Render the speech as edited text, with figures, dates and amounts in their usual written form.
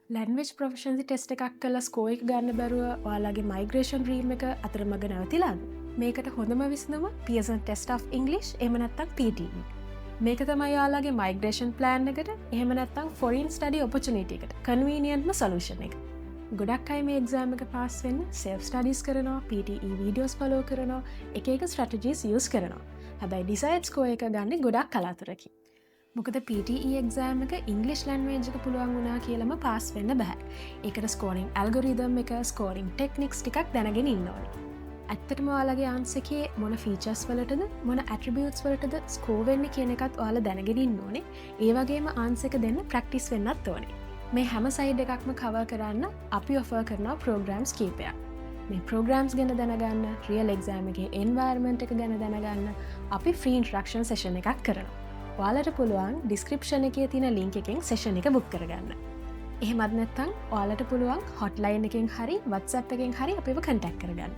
Language ප්‍රොෆෙෂන්සි test එකක් කල ස්කෝයික් ගන්න බැරුව ඔයාලගේ මයිග්‍රේෂන් රීම් එක අතර මග නැවතිලාද. මේකට හොඳම විස්නම පියසන් ටෙස්ට of ඉංගලිෂ් එමනත්තක් PTE. මේක තමයි යාලාගේ මයිග්‍රේෂන් ප්ලෑන් එකට එහමනත්තම් ෆොරින් ස්ටඩි ඔපචනිටකට කන්වීනියන්ටම සලූෂණ එක. ගොඩක් අයි මේ එක්සාම එක පාස් වෙන්න සෙල් ස්ටඩිස් කරනවා PTE වීඩියෝස් පලෝ කරනවා එක ස්ට්‍රටජීස් යස් කරනවා. හැබැයි ඩිසයිට්ස් කෝ එක ගන්න ගොඩක් කලාතුරකි. මොකද PTE එක්සෑම් එක ඉංගලිෂ් ලැන්වේජ්ක පුළුවන් වුණා කියලම පාස් වෙන්න බැහැ. ඒකට ස්කෝරිං ඇල්ගොරිදම් එක ස්කෝරිං ටෙක්නික්ස් ටිකක් දැනගෙන ඉන්න ඕනි. ඇත්තටම ඔයාලගේ ආන්සකේ මොන ෆීචර්ස් වලටද මොන ඇට්‍රිබියුට්ස් වලටද ස්කෝවෙන්න කියන එකත් ඔයාලා දැනගෙන ඉන්න ඕනේ. ඒ වගේම ආන්සක දෙන්න ප්‍රැක්ටිස් වෙන්නත් ඕනේ. මේ හැම සයිඩ් එකක්ම කවර් කරන්න අපි ඔෆර් කරනවා ප්‍රෝග්‍රෑම්ස් කීපයක්. මේ ප්‍රෝග්‍රම්ස් ගැන දැනගන්න රියල් එක්සෑම් එකේ එන්වයරන්මන්ට් එක ගැන දැනගන්න අපි ෆ්‍රී ඉන්ස්ට්‍රක්ෂන් සෙෂන් එකක් කරනවා. ඔයාලට පුළුවන් ඩිස්ක්‍රිප්ෂණ එකේ තියෙන ලින්ක් එකෙන් සෙෂන් එක බුක් කරගන්න. එහෙමත් නැත්නම් ඔයාලට පුළුවන් හොට්ලයින් එකෙන් හරි WhatsApp එකෙන් හරි අපිව කන්ටැක්ට් කරගන්න.